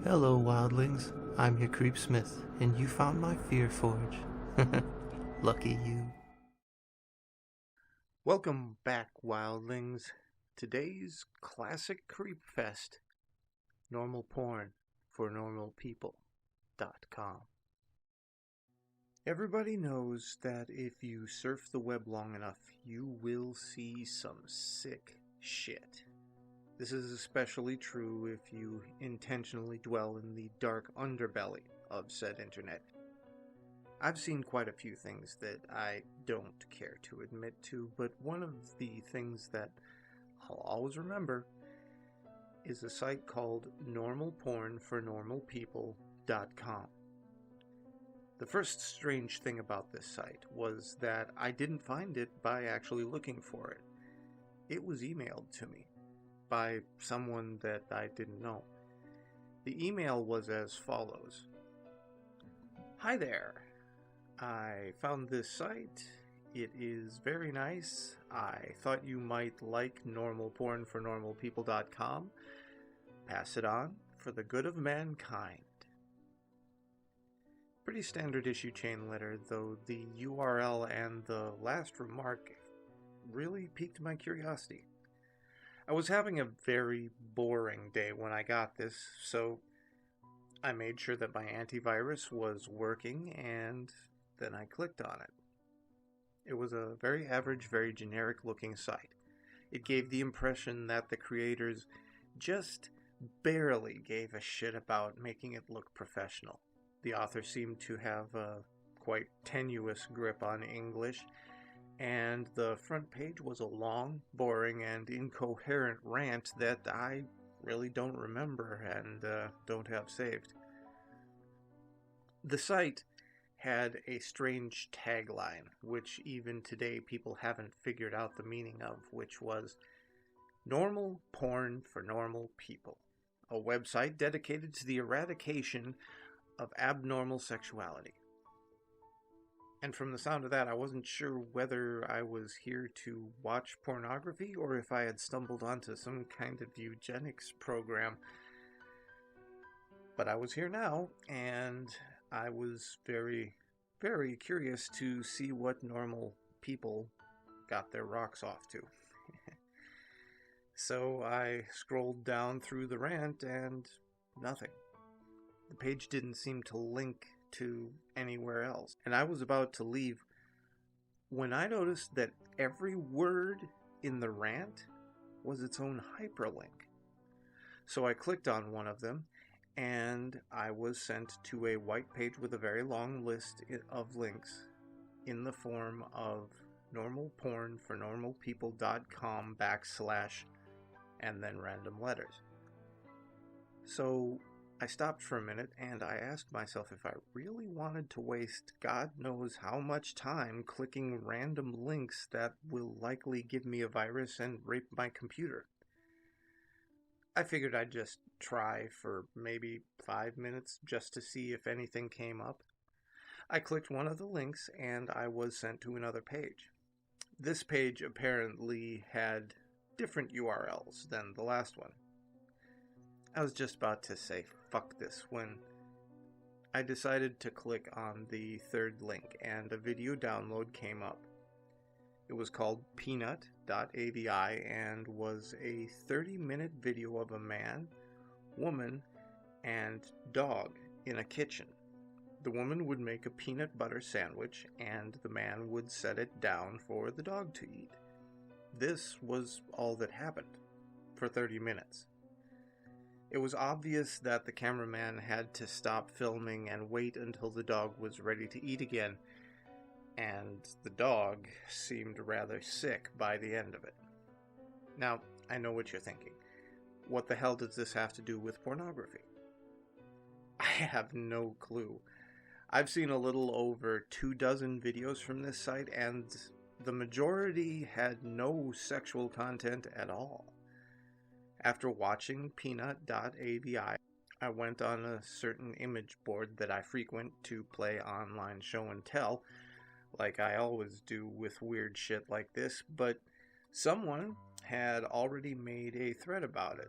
Hello, wildlings. I'm your Creepsmith, and you found my Fear Forge. Lucky you. Welcome back, wildlings. Today's classic creep fest. Normal porn for normalpeople.com. Everybody knows that if you surf the web long enough, you will see some sick shit. This is especially true if you intentionally dwell in the dark underbelly of said internet. I've seen quite a few things that I don't care to admit to, but one of the things that I'll always remember is a site called NormalPornfor normalpeople.com. The first strange thing about this site was that I didn't find it by actually looking for it. It was emailed to me by someone that I didn't know. The email was as follows. Hi there. I found this site. It is very nice. I thought you might like NormalPornfor normalpeople.com. Pass it on for the good of mankind. Pretty standard issue chain letter, though the URL and the last remark really piqued my curiosity. I was having a very boring day when I got this, so I made sure that my antivirus was working, and then I clicked on it. It was a very average, very generic looking site. It gave the impression that the creators just barely gave a shit about making it look professional. The author seemed to have a quite tenuous grip on English, and the front page was a long, boring, and incoherent rant that I really don't remember and don't have saved. The site had a strange tagline, which even today people haven't figured out the meaning of, which was Normal Porn for Normal People, a website dedicated to the eradication of abnormal sexuality. And from the sound of that, I wasn't sure whether I was here to watch pornography or if I had stumbled onto some kind of eugenics program. But I was here now, and I was very, very curious to see what normal people got their rocks off to. So I scrolled down through the rant, and nothing. The page didn't seem to link to anywhere else. And I was about to leave when I noticed that every word in the rant was its own hyperlink. So I clicked on one of them, and I was sent to a white page with a very long list of links in the form of NormalPornfor normalpeople.com / and then random letters. So I stopped for a minute and I asked myself if I really wanted to waste God knows how much time clicking random links that will likely give me a virus and rape my computer. I figured I'd just try for maybe 5 minutes just to see if anything came up. I clicked one of the links and I was sent to another page. This page apparently had different URLs than the last one. I was just about to say fuck this when I decided to click on the third link and a video download came up. It was called peanut.avi and was a 30-minute video of a man, woman, and dog in a kitchen. The woman would make a peanut butter sandwich and the man would set it down for the dog to eat. This was all that happened for 30 minutes. It was obvious that the cameraman had to stop filming and wait until the dog was ready to eat again, and the dog seemed rather sick by the end of it. Now, I know what you're thinking. What the hell does this have to do with pornography? I have no clue. I've seen a little over 24 videos from this site, and the majority had no sexual content at all. After watching peanut.avi, I went on a certain image board that I frequent to play online show and tell, like I always do with weird shit like this, but someone had already made a thread about it.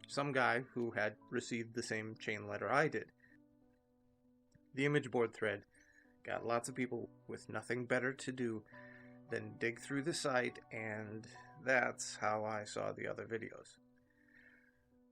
some guy who had received the same chain letter I did. The image board thread got lots of people with nothing better to do than dig through the site, and that's how I saw the other videos.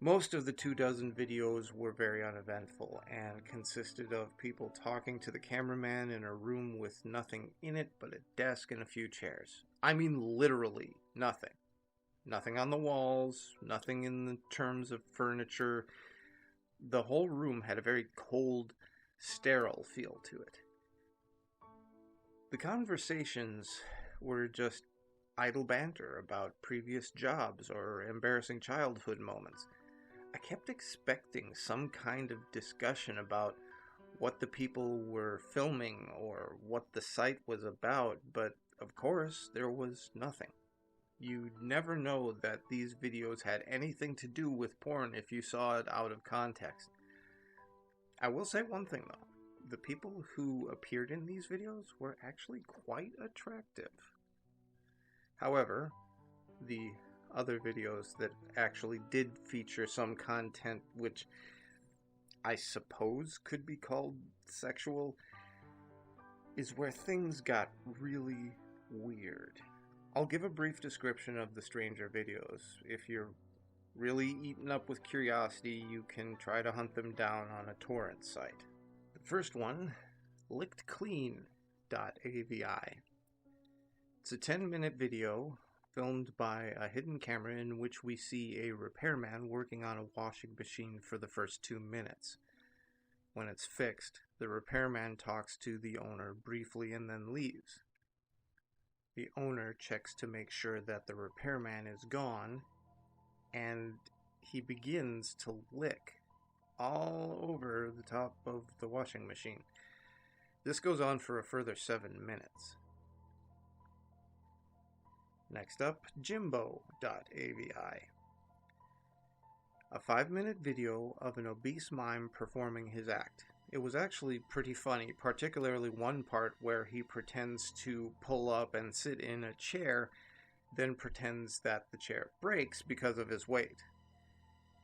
Most of the 24 videos were very uneventful and consisted of people talking to the cameraman in a room with nothing in it but a desk and a few chairs. I mean literally nothing. Nothing on the walls, nothing in the terms of furniture. The whole room had a very cold, sterile feel to it. The conversations were just idle banter about previous jobs or embarrassing childhood moments. I kept expecting some kind of discussion about what the people were filming or what the site was about, but of course there was nothing. You'd never know that these videos had anything to do with porn if you saw it out of context. I will say one thing though. The people who appeared in these videos were actually quite attractive. However, the other videos that actually did feature some content which I suppose could be called sexual is where things got really weird. I'll give a brief description of the stranger videos. If you're really eaten up with curiosity, you can try to hunt them down on a torrent site. The first one, lickedclean.avi. It's a 10-minute video filmed by a hidden camera in which we see a repairman working on a washing machine for the first 2 minutes. When it's fixed, the repairman talks to the owner briefly and then leaves. The owner checks to make sure that the repairman is gone, and he begins to lick all over the top of the washing machine. This goes on for a further 7 minutes. Next up, Jimbo.avi. A 5-minute video of an obese mime performing his act. It was actually pretty funny, particularly one part where he pretends to pull up and sit in a chair, then pretends that the chair breaks because of his weight.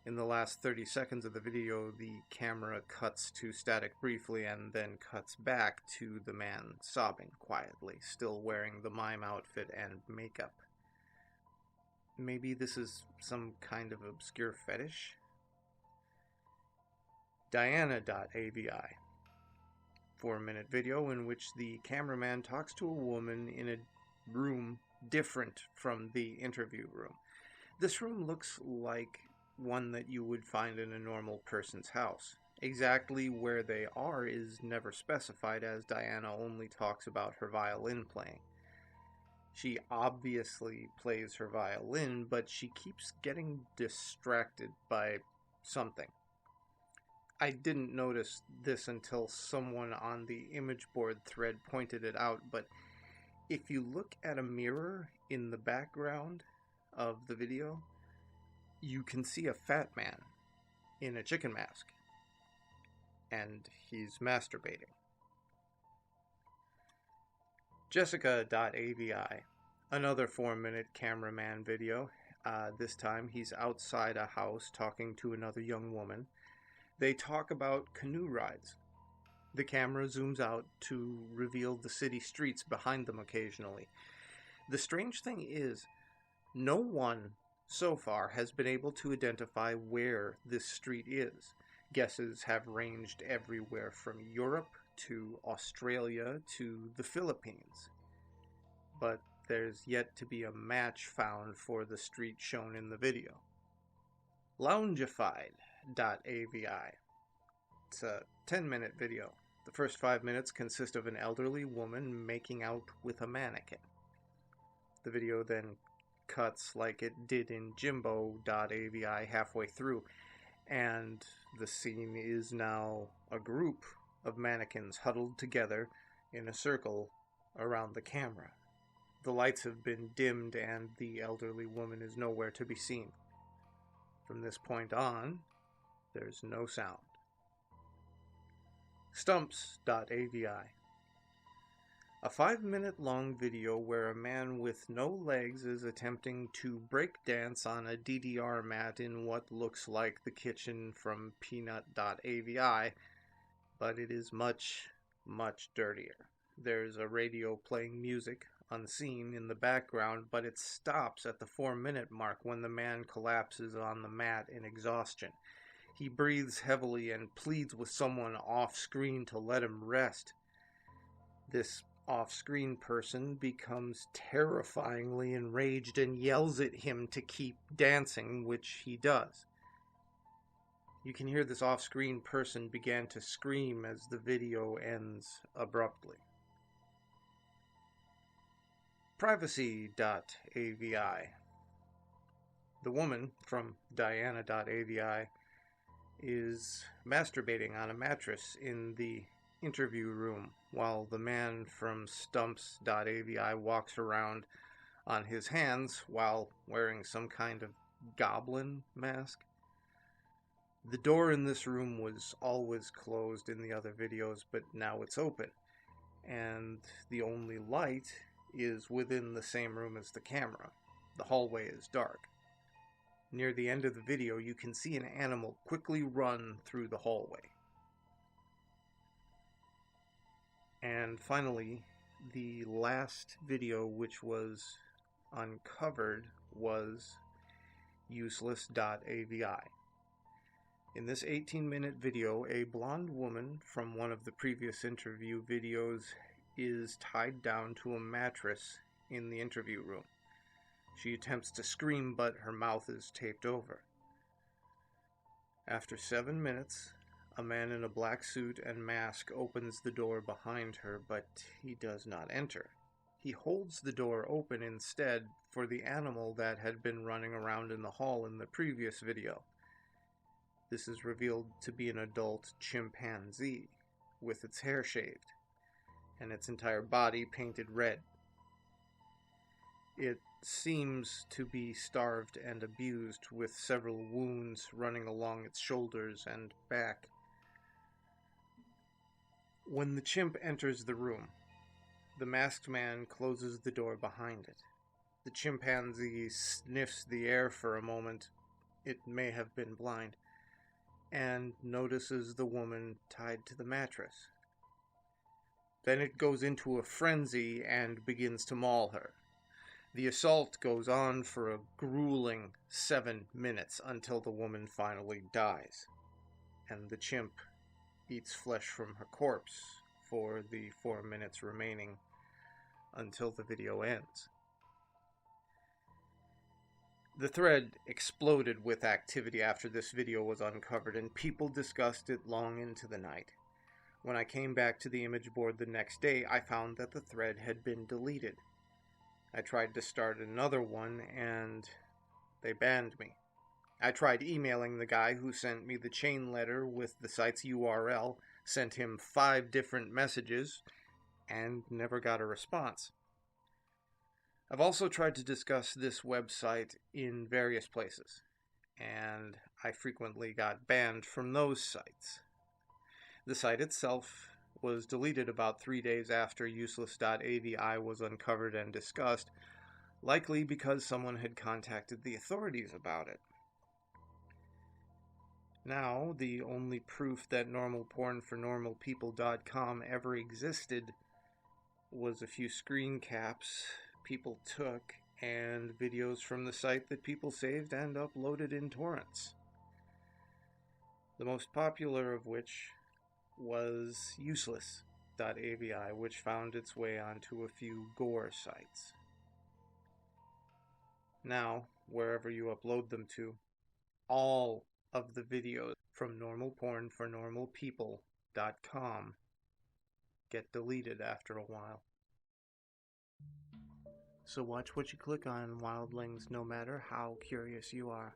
In the last 30 seconds of the video, the camera cuts to static briefly and then cuts back to the man sobbing quietly, still wearing the mime outfit and makeup. Maybe this is some kind of obscure fetish? Diana.avi. 4-minute video in which the cameraman talks to a woman in a room different from the interview room. This room looks like one that you would find in a normal person's house. Exactly where they are is never specified, as Diana only talks about her violin playing. She obviously plays her violin, but she keeps getting distracted by something. I didn't notice this until someone on the image board thread pointed it out, but if you look at a mirror in the background of the video, you can see a fat man in a chicken mask, and he's masturbating. Jessica.avi. Another 4-minute cameraman video. This time he's outside a house talking to another young woman. They talk about canoe rides. The camera zooms out to reveal the city streets behind them occasionally. The strange thing is, no one so far has been able to identify where this street is. Guesses have ranged everywhere from Europe to Australia to the Philippines. But there's yet to be a match found for the street shown in the video. Loungified.avi. It's a 10-minute video. The first 5 minutes consist of an elderly woman making out with a mannequin. The video then cuts like it did in Jimbo.avi halfway through, and the scene is now a group of mannequins huddled together in a circle around the camera. The lights have been dimmed and the elderly woman is nowhere to be seen. From this point on, there's no sound. Stumps.avi. A 5-minute long video where a man with no legs is attempting to break dance on a DDR mat in what looks like the kitchen from Peanut.avi, but it is much, much dirtier. There's a radio playing music, unseen, in the background, but it stops at the 4-minute mark when the man collapses on the mat in exhaustion. He breathes heavily and pleads with someone off-screen to let him rest. This off-screen person becomes terrifyingly enraged and yells at him to keep dancing, which he does. You can hear this off-screen person begin to scream as the video ends abruptly. Privacy.avi. The woman from Diana.avi is masturbating on a mattress in the interview room while the man from Stumps.avi walks around on his hands while wearing some kind of goblin mask. The door in this room was always closed in the other videos, but now it's open, and the only light is within the same room as the camera. The hallway is dark. Near the end of the video, you can see an animal quickly run through the hallway. And finally, the last video which was uncovered was useless.avi. In this 18-minute video, a blonde woman from one of the previous interview videos is tied down to a mattress in the interview room. She attempts to scream, but her mouth is taped over. After 7 minutes, a man in a black suit and mask opens the door behind her, but he does not enter. He holds the door open instead for the animal that had been running around in the hall in the previous video. This is revealed to be an adult chimpanzee, with its hair shaved, and its entire body painted red. It seems to be starved and abused, with several wounds running along its shoulders and back. When the chimp enters the room, the masked man closes the door behind it. The chimpanzee sniffs the air for a moment, it may have been blind, and notices the woman tied to the mattress. Then it goes into a frenzy and begins to maul her. The assault goes on for a grueling 7 minutes until the woman finally dies, and the chimp eats flesh from her corpse for the 4 minutes remaining until the video ends. The thread exploded with activity after this video was uncovered, and people discussed it long into the night. When I came back to the image board the next day, I found that the thread had been deleted. I tried to start another one, and they banned me. I tried emailing the guy who sent me the chain letter with the site's URL, sent him 5 different messages, and never got a response. I've also tried to discuss this website in various places, and I frequently got banned from those sites. The site itself was deleted about 3 days after useless.avi was uncovered and discussed, likely because someone had contacted the authorities about it. Now, the only proof that NormalPornfor ever existed was a few screen caps people took and videos from the site that people saved and uploaded in torrents. The most popular of which was useless.avi, which found its way onto a few gore sites. Now, wherever you upload them to, all of the videos from NormalPornfor get deleted after a while. So watch what you click on, wildlings, no matter how curious you are.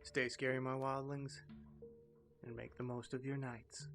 Stay scary, my wildlings, and make the most of your nights.